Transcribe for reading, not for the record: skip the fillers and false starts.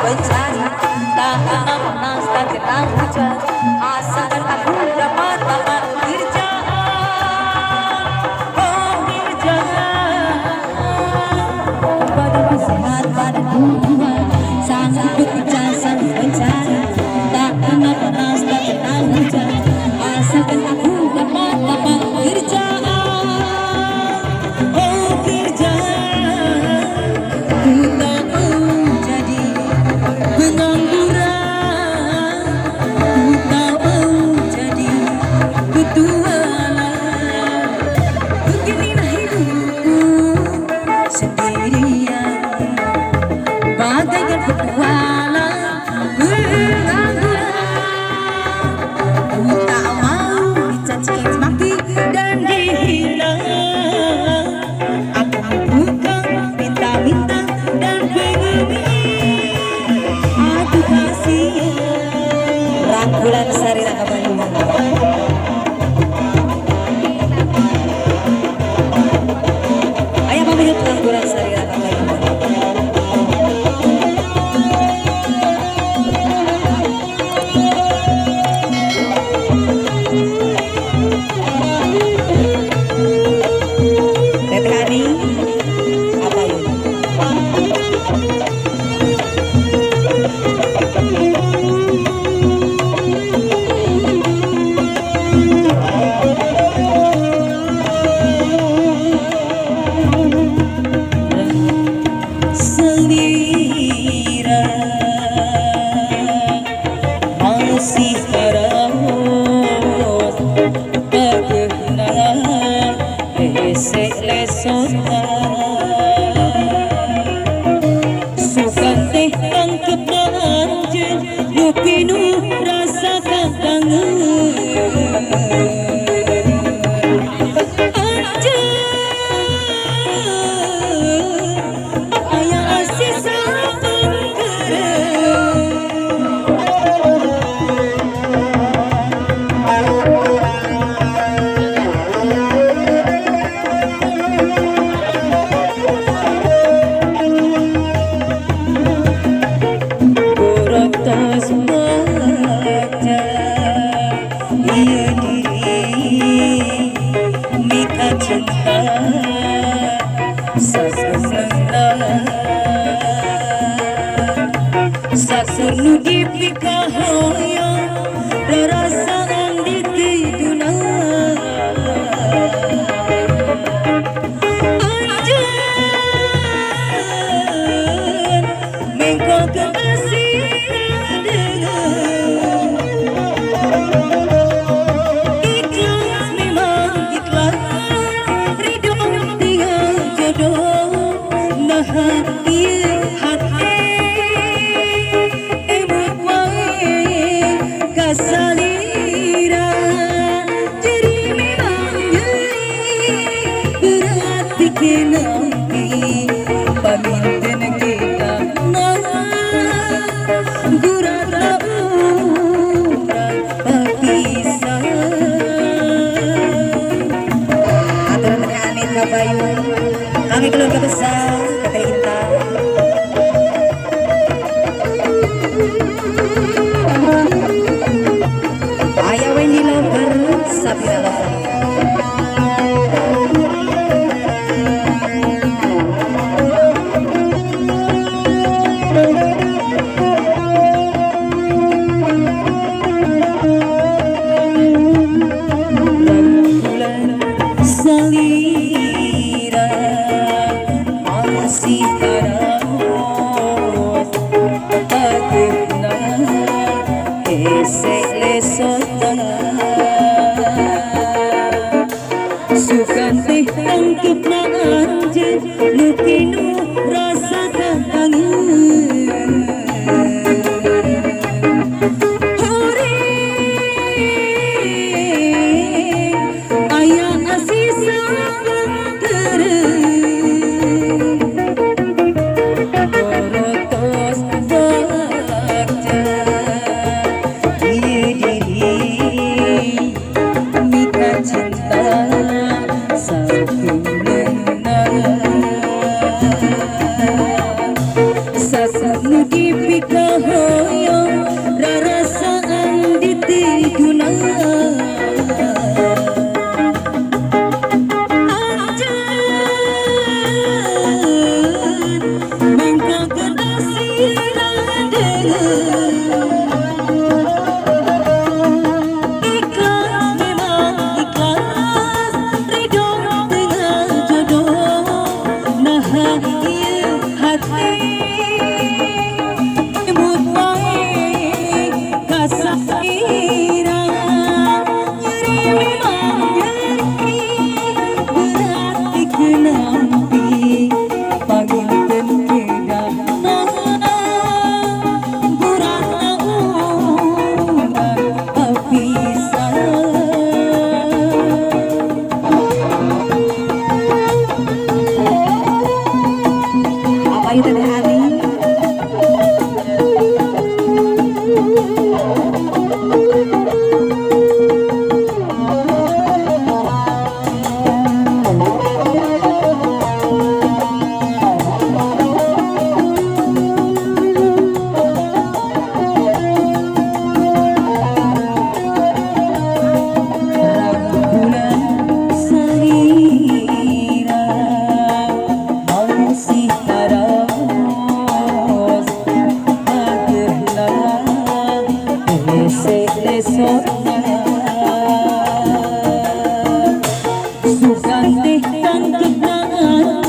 pencari, tak kenal panas tak kenal hujan, asalkan aku dapat kerjaan. Oh kerjaan, badanku sehat badanku kuat, sangat bekerja sangat pencari, tak kenal panas tak kenal hujan, asalkan aku dapat kerjaan. Bulan Sari Raka Bayu. Ayah pamit Bulan Sari Raka Bayu. Tetehani apa ya? Sakunu dipika hoyo perasaan di tiduna anjen mengkau kekasih dengan ikhlas memang ikhlas ridho dengan jodoh nah hati salira jadi memang berarti kenanti paminten kita gurata umrah berpisah aturan aneh kabayu kami keluarga besar Teteh Intan. Ayah Wendy Lover, Sabira Lover. Bulan salira masih terus takutna esek lesota sukan teh tangkep na anjen lukinu rasa kangen hore ayah asih sabang keren borotos bakja iya diri mika cinta sakunu dipika Sugante kang gitnaan